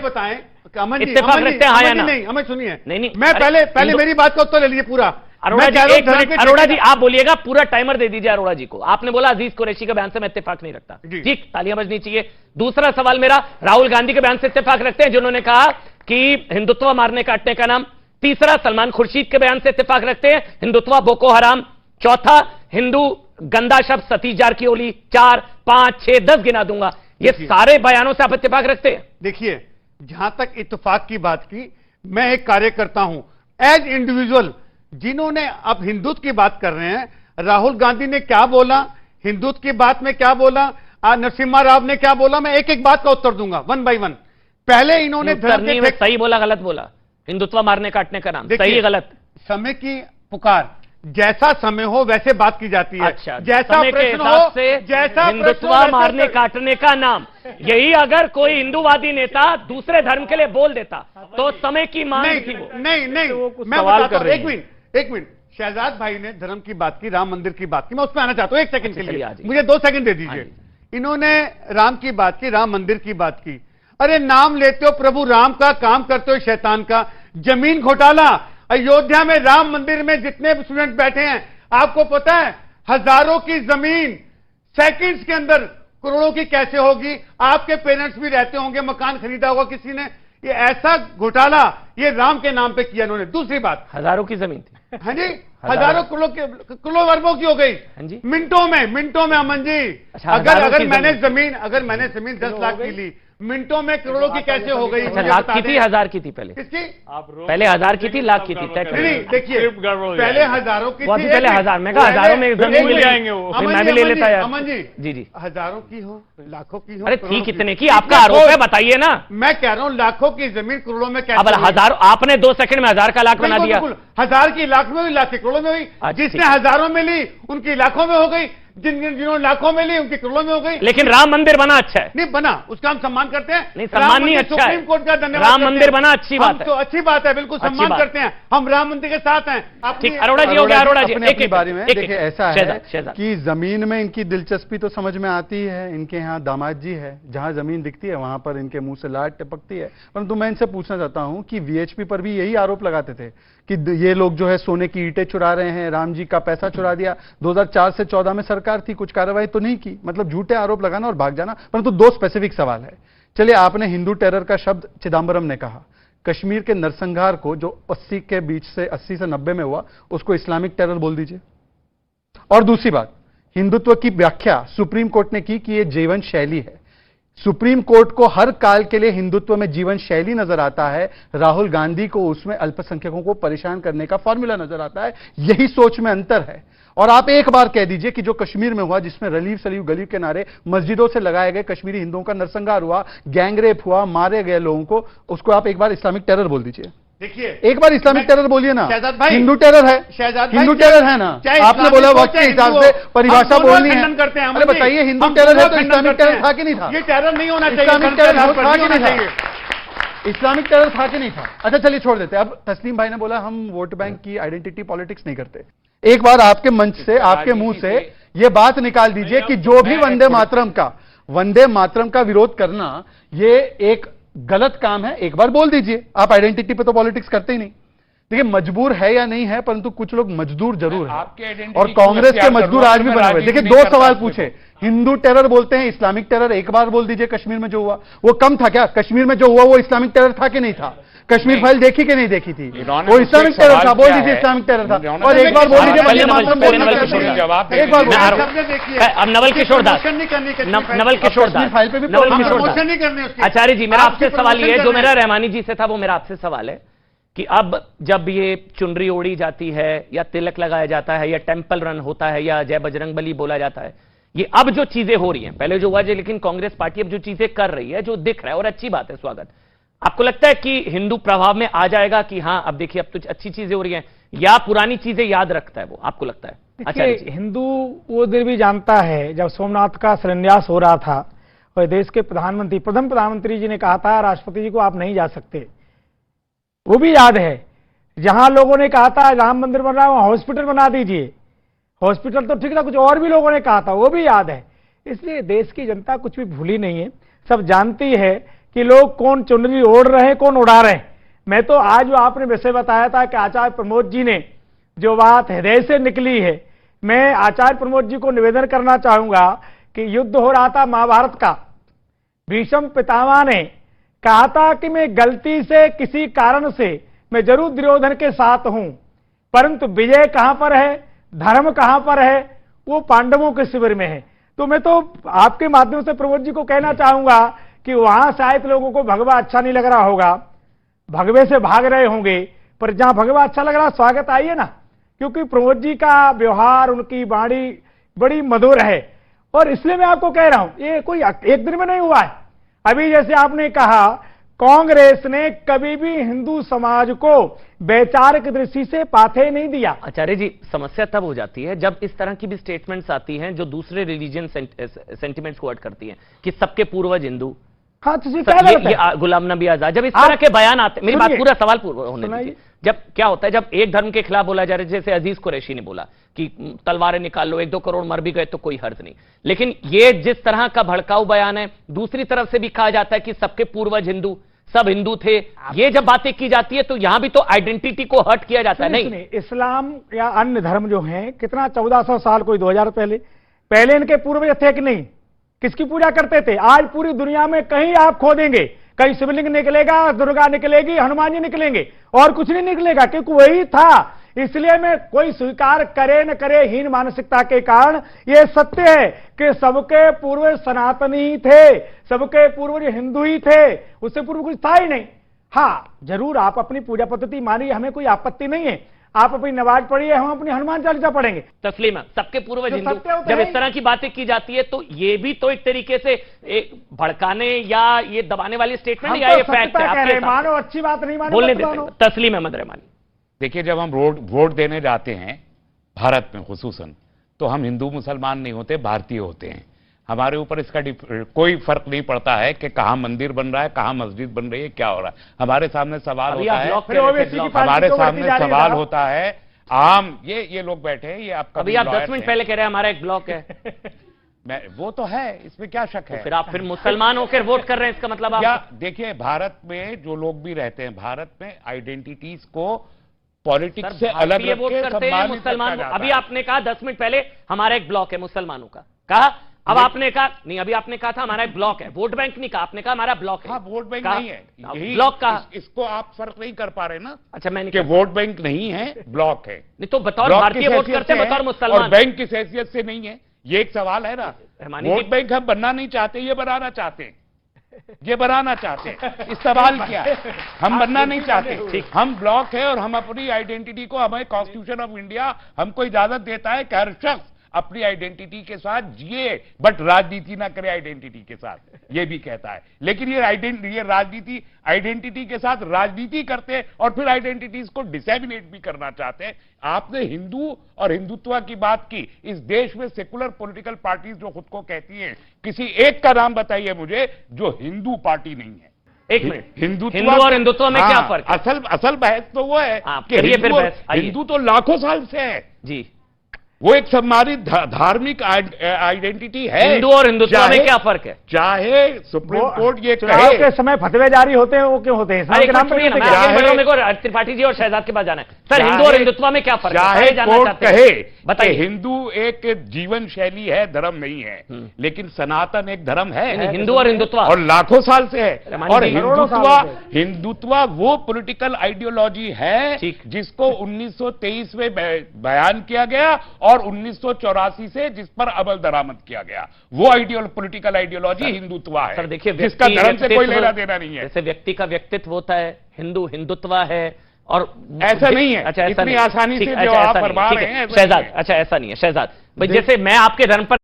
बताएं अमन जी, इत्तेफाक रखते हैं हाँ या ना? नहीं, हमें सुनिए। नहीं, मैं पहले मेरी बात का उत्तर ले लीजिए पूरा। अरोड़ा जी, एक मिनट, अरोड़ा जी आप बोलिएगा, पूरा टाइमर दे दीजिए अरोड़ा जी को। आपने बोला अजीज कुरैशी के बयान से मैं इत्तेफाक नहीं रखता, ठीक, तालियां बजनी चाहिए। दूसरा सवाल मेरा, राहुल गांधी के बयान से इत्तेफाक रखते हैं जिन्होंने कहा कि हिंदुत्व मारने काटने का नाम। तीसरा, सलमान खुर्शीद के बयान से इत्तेफाक रखते हैं, हिंदुत्व बोको हराम। चौथा, हिंदू गंदा शब्द सतीश जारकिहोली। 4, 5, 6, 10 गिना दूंगा, ये सारे बयानों से आप इत्तेफाक रखते हैं? देखिए, जहां तक इत्तेफाक की बात की, मैं एक कार्यकर्ता हूं, एज इंडिविजुअल, जिन्होंने अब हिंदुत्व की बात कर रहे हैं, राहुल गांधी ने क्या बोला, हिंदुत्व की बात में क्या बोला, नरसिम्हा राव ने क्या बोला, मैं एक एक बात का उत्तर दूंगा वन बाय वन। पहले इन्होंने सही बोला गलत बोला? हिंदुत्व मारने काटने का नाम सही गलत? समय की पुकार, जैसा समय हो वैसे बात की जाती है। अच्छा, जैसा प्रश्न हो, जैसा हिंदुत्व मारने काटने का नाम, यही अगर कोई हिंदूवादी नेता दूसरे धर्म के लिए बोल देता तो समय की मांग थी वो। नहीं, मैं बताता हूं, एक मिनट, शहजाद भाई ने धर्म की बात की, राम मंदिर की बात की, मैं उसमें आना चाहता हूं 1 सेकंड के लिए, मुझे 2 सेकंड दे दीजिए। इन्होंने राम की बात की, राम मंदिर की बात की। अरे नाम लेते हो प्रभु राम का, काम करते हो शैतान का। जमीन घोटाला, अयोध्या में राम मंदिर में जितने स्टूडेंट बैठे हैं, आपको पता है हजारों की जमीन सेकंड्स के अंदर करोड़ों की कैसे होगी? आपके पेरेंट्स भी रहते होंगे, मकान खरीदा होगा किसी ने। ये ऐसा घोटाला ये राम के नाम पे किया इन्होंने। दूसरी बात, हजारों की जमीन थी। हाँ जी, हजारों किलो अरबों की हो गई। हाँ जी, मिनटों में अमन जी। अच्छा, अगर मैंने जमीन 10 लाख की ली, मिनटों में करोड़ों की कैसे हो गई? अच्छा, लाख की थी, हजार की थी पहले? किसकी? पहले 1000 की थी, लाख की थी? नहीं, देखिए, पहले हजारों की थी। पहले 1000, मैं कहा हजारों में जमीन मिल जाएंगे वो, मैं भी ले लेता यार। अमन जी, जी, हजारों की हो, लाखों की हो। अरे थी कितने की? आपका आरोप है, बताइए ना। मैं कह रहा हूं लाखों की जमीन करोड़ों में कैसे? अब हजारों, आपने 2 सेकंड में 1000 का लाख बना दिया। हजार की लाख में हुई, लाख की करोड़ों में हुई। जिसने हजारों में ली उनकी लाखों में हो गई, जिन्होंने लाखों में ली उनकी करोड़ों में हो गई। लेकिन राम मंदिर बना अच्छा है। नहीं बना, उसका हम सम्मान करते हैं। नहीं, सम्मान नहीं, अच्छा है। सुप्रीम कोर्ट का धन्यवाद। राम मंदिर बना अच्छी बात है, तो अच्छी बात है, बिल्कुल सम्मान करते हैं, हम राम मंदिर के साथ हैं। ठीक, अरोड़ा जी हो गया। अरोड़ा जी अपने बारे में देखिए, ऐसा है कि जमीन में इनकी दिलचस्पी तो समझ में आती है, इनके यहाँ दामाद जी है, जहां जमीन दिखती है वहां पर इनके मुंह से लाट टपकती है। परंतु मैं इनसे पूछना चाहता हूं कि वीएचपी पर भी यही आरोप लगाते थे कि ये लोग जो है सोने की ईंटें चुरा रहे हैं, राम जी का पैसा चुरा दिया। 2004 से 14 में सरकार थी, कुछ कार्रवाई तो नहीं की। मतलब झूठे आरोप लगाना और भाग जाना। परंतु 2 स्पेसिफिक सवाल है। चलिए, आपने हिंदू टेरर का शब्द चिदंबरम ने कहा, कश्मीर के नरसंहार को जो 80 के बीच से 80 से 90 में हुआ उसको इस्लामिक टेरर बोल दीजिए। और दूसरी बात, हिंदुत्व की व्याख्या सुप्रीम कोर्ट ने की कि यह जीवन शैली है। सुप्रीम कोर्ट को हर काल के लिए हिंदुत्व में जीवन शैली नजर आता है, राहुल गांधी को उसमें अल्पसंख्यकों को परेशान करने का फॉर्मूला नजर आता है। यही सोच में अंतर है। और आप एक बार कह दीजिए कि जो कश्मीर में हुआ, जिसमें रलीव सलीव गली के किनारे मस्जिदों से लगाए गए कश्मीरी हिंदुओं का नरसंहार हुआ, गैंगरेप हुआ, मारे गए लोगों को, उसको आप एक बार इस्लामिक टेरर बोल दीजिए। देखिए, एक बार इस्लामिक टेरर बोलिए ना। हिंदू टेरर है, हिंदू टेरर है ना। आपने बोला वक्त के हिसाब से परिभाषा बोलनी है। अरे बताइए, हिंदू टेरर है तो इस्लामिक टेरर था कि नहीं था? ये टेरर नहीं होना चाहिए। इस्लामिक टेरर था कि नहीं था? इस्लामिक टेरर था कि नहीं था? अच्छा चलिए छोड़ देते। अब तस्लीम भाई ने बोला हम वोट बैंक की आइडेंटिटी पॉलिटिक्स नहीं करते। एक बार आपके मंच से, आपके मुंह से यह बात निकाल दीजिए कि जो भी वंदे मातरम का विरोध करना ये एक गलत काम है। एक बार बोल दीजिए। आप आइडेंटिटी पे तो पॉलिटिक्स करते ही नहीं। देखिए, मजबूर है या नहीं है, परंतु कुछ लोग मजदूर जरूर है, और कांग्रेस के मजदूर आज भी बने हुए। देखिए, 2 सवाल पूछे, हिंदू टेरर बोलते हैं, इस्लामिक टेरर एक बार बोल दीजिए। कश्मीर में जो हुआ वो कम था क्या? कश्मीर में जो हुआ वो इस्लामिक टेरर था कि नहीं था? कश्मीर फाइल देखी कि नहीं देखी थी? वो इस्लामिक टेरर था, बोल दीजिए इस्लामिक टेरर था। और एक बार बोल दीजिए, एक बार अब नवल किशोर दास, नवल किशोर दास फाइल पे भी प्रमोशन नहीं करने। आचार्य जी, मेरा आपसे सवाल ये है, जो मेरा रहमानी जी से था, वो मेरा आपसे सवाल है कि अब जब ये चुनरी ओढ़ी जाती है या तिलक लगाया जाता है या टेंपल रन होता है या जय बजरंगबली बोला जाता है, ये अब जो चीजें हो रही हैं, पहले जो हुआ है, लेकिन कांग्रेस पार्टी अब जो चीजें कर रही है, जो दिख रहा है, और अच्छी बात है, स्वागत, आपको लगता है कि हिंदू प्रभाव में आ जाएगा कि हां अब देखिए अब तो अच्छी चीजें हो रही हैं, या पुरानी चीजें याद रखता है वो, आपको लगता है? अच्छा, हिंदू वो दिन भी जानता है जब सोमनाथ का शिलान्यास हो रहा था और देश के प्रथम प्रधानमंत्री जी ने कहा था राष्ट्रपति जी को आप नहीं जा सकते, वो भी याद है। जहां लोगों ने कहा था राम मंदिर बन रहा है वहां हॉस्पिटल बना दीजिए, हॉस्पिटल तो ठीक था, कुछ और भी लोगों ने कहा था, वो भी याद है। इसलिए देश की जनता कुछ भी भूली नहीं है, सब जानती है कि लोग कौन चुनरी ओढ़ रहे हैं, कौन उड़ा रहे हैं। मैं तो आज जो आपने विषय बताया था कि आचार्य प्रमोद जी ने जो बात हृदय से निकली है, मैं आचार्य प्रमोद जी को निवेदन करना चाहूंगा कि युद्ध हो रहा था महाभारत का, भीष्म पितामह ने कहा था कि मैं गलती से किसी कारण से मैं जरूर दुर्योधन के साथ हूं, परंतु विजय कहां पर है, धर्म कहां पर है, वो पांडवों के शिविर में है। तो मैं तो आपके माध्यम से प्रमोद जी को कहना चाहूंगा कि वहां शायद लोगों को भगवा अच्छा नहीं लग रहा होगा, भगवे से भाग रहे होंगे, पर जहां भगवा अच्छा लग रहा स्वागत आइए ना, क्योंकि प्रमोद जी का व्यवहार, उनकी वाणी बड़ी मधुर है। और इसलिए मैं आपको कह रहा हूं, ये कोई एक दिन में नहीं हुआ है। अभी जैसे आपने कहा, कांग्रेस ने कभी भी हिंदू समाज को वैचारिक दृष्टि से पाथे नहीं दिया। आचार्य जी, समस्या तब हो जाती है जब इस तरह की भी स्टेटमेंट्स आती हैं जो दूसरे रिलीजन सेंटिमेंट्स को हर्ट करती हैं कि सबके पूर्वज हिंदू। हाँ, तो ये गुलाम नबी आजाद, जब इस तरह के बयान आते, मेरी बात पूरा सवाल होने दीजिए। जब क्या होता है, जब एक धर्म के खिलाफ बोला जा रहा है, जैसे अजीज कुरैशी ने बोला कि तलवारें निकाल लो, 1-2 करोड़ मर भी गए तो कोई हर्ज नहीं, लेकिन ये जिस तरह का भड़काऊ बयान है, दूसरी तरफ से भी कहा जाता है कि सबके पूर्वज हिंदू, सब हिंदू थे, ये जब बातें की जाती है तो यहां भी तो आइडेंटिटी को हर्ट किया जाता है। नहीं, इस्लाम या अन्य धर्म जो हैं, कितना 1400 साल, कोई 2000 पहले इनके पूर्वज थे कि नहीं, किसकी पूजा करते थे? आज पूरी दुनिया में कहीं आप खोदेंगे, कहीं शिवलिंग निकलेगा, दुर्गा निकलेगी, हनुमान जी निकलेंगे, और कुछ नहीं निकलेगा, क्योंकि वही था। इसलिए मैं कोई स्वीकार करे न करे, हीन मानसिकता के कारण यह सत्य है कि सबके पूर्वज सनातनी ही थे, सबके पूर्वज हिंदू ही थे, उससे पूर्व कुछ था ही नहीं। हाँ, जरूर आप अपनी पूजा पद्धति मानिए, हमें कोई आपत्ति नहीं है, आप अपनी नमाज पढ़िए, हम अपनी हनुमान चालीसा पढ़ेंगे। तस्लीमा, सबके पूर्वज हिंदू, जब इस तरह की बातें की जाती है तो ये भी तो एक तरीके से एक भड़काने या ये दबाने वाली स्टेटमेंट या ये फैक्ट है? मानो, अच्छी बात नहीं मानो, बोलने देते। तस्लीम अहमद रहमानी, देखिए, जब हम वोट देने जाते हैं भारत में खुसूसन, तो हम हिंदू मुसलमान नहीं होते, भारतीय होते हैं। हमारे ऊपर इसका कोई फर्क नहीं पड़ता है कि कहां मंदिर बन रहा है, कहां मस्जिद बन रही है, क्या हो रहा है। हमारे सामने सवाल होता है, हमारे सामने सवाल होता है आम, ये लोग बैठे हैं, ये आपका, अभी आप 10 मिनट पहले कह रहे हैं हमारा एक ब्लॉक है। वो तो है, इसमें क्या शक है। फिर आप मुसलमान होकर वोट कर रहे हैं, इसका मतलब आप? देखिए, भारत में जो लोग भी रहते हैं, भारत में आइडेंटिटीज को पॉलिटिक्स से अलग वोट करते हैं मुसलमान। अभी आपने कहा 10 मिनट पहले हमारा एक ब्लॉक है मुसलमानों का, कहा, अब आपने कहा नहीं, अभी आपने कहा था हमारा एक ब्लॉक है, वोट बैंक नहीं कहा, आपने कहा हमारा ब्लॉक है। हाँ, वोट बैंक नहीं है, ब्लॉक का इसको आप फर्क नहीं कर पा रहे ना। अच्छा, मैंने कि वोट बैंक नहीं है, ब्लॉक है। नहीं तो बतौर भारतीय वोट करते हैं, बतौर मुसलमान, और बैंक की हैसियत से नहीं है, ये एक सवाल है ना। वोट बैंक हम बनना नहीं चाहते, ये बनाना चाहते हैं, ये बनाना चाहते हैं। इस सवाल क्या है, हम बनना नहीं चाहते, हम ब्लॉक है और हम अपनी आइडेंटिटी को, हमें कॉन्स्टिट्यूशन ऑफ इंडिया हमको इजाजत देता है कि हर शख्स अपनी आइडेंटिटी के साथ जिए, बट राजनीति ना करे आइडेंटिटी के साथ, ये भी कहता है। लेकिन ये राजनीति आइडेंटिटी के साथ राजनीति करते हैं और फिर आइडेंटिटीज को डिसेमिनेट भी करना चाहते हैं। आपने हिंदू और हिंदुत्व की बात की, इस देश में सेकुलर पॉलिटिकल पार्टीज जो खुद को कहती हैं, किसी एक का नाम बताइए मुझे जो हिंदू पार्टी नहीं है। एक मिनट, हिंदू और हिंदुत्व में क्या फर्क है? असल बहस तो वो है कि हिंदू तो लाखों साल से है जी, वो एक सम्मानित धार्मिक आइडेंटिटी है। हिंदू और हिंदुत्व में क्या फर्क है? चाहे सुप्रीम कोर्ट ये कहे के समय फतवे जारी होते हैं, वो क्यों होते हैं? त्रिपाठी जी और शहजाद के पास जाना है। सर, हिंदू और हिंदुत्व में क्या फर्क है? चाहे कोर्ट कहे बताइए, हिंदू एक जीवन शैली है, धर्म नहीं है, लेकिन सनातन एक धर्म है, हिंदू और हिंदुत्व, और लाखों साल से है। और हिंदुत्व वो पॉलिटिकल आइडियोलॉजी है जिसको 1923 में बयान किया गया और 1984 से जिस पर अमल दरामद किया गया, वो पॉलिटिकल आइडियोलॉजी हिंदुत्व है। सर देखिए, जिसका धर्म से कोई लेना देना नहीं है। जैसे व्यक्ति का व्यक्तित्व होता है, हिंदुत्व है, और ऐसा नहीं है। अच्छा, ऐसा इतनी आसानी से जो आप फरमा रहे हैं शहजाद, अच्छा ऐसा नहीं है शहजाद भाई। जैसे मैं आपके धर्म पर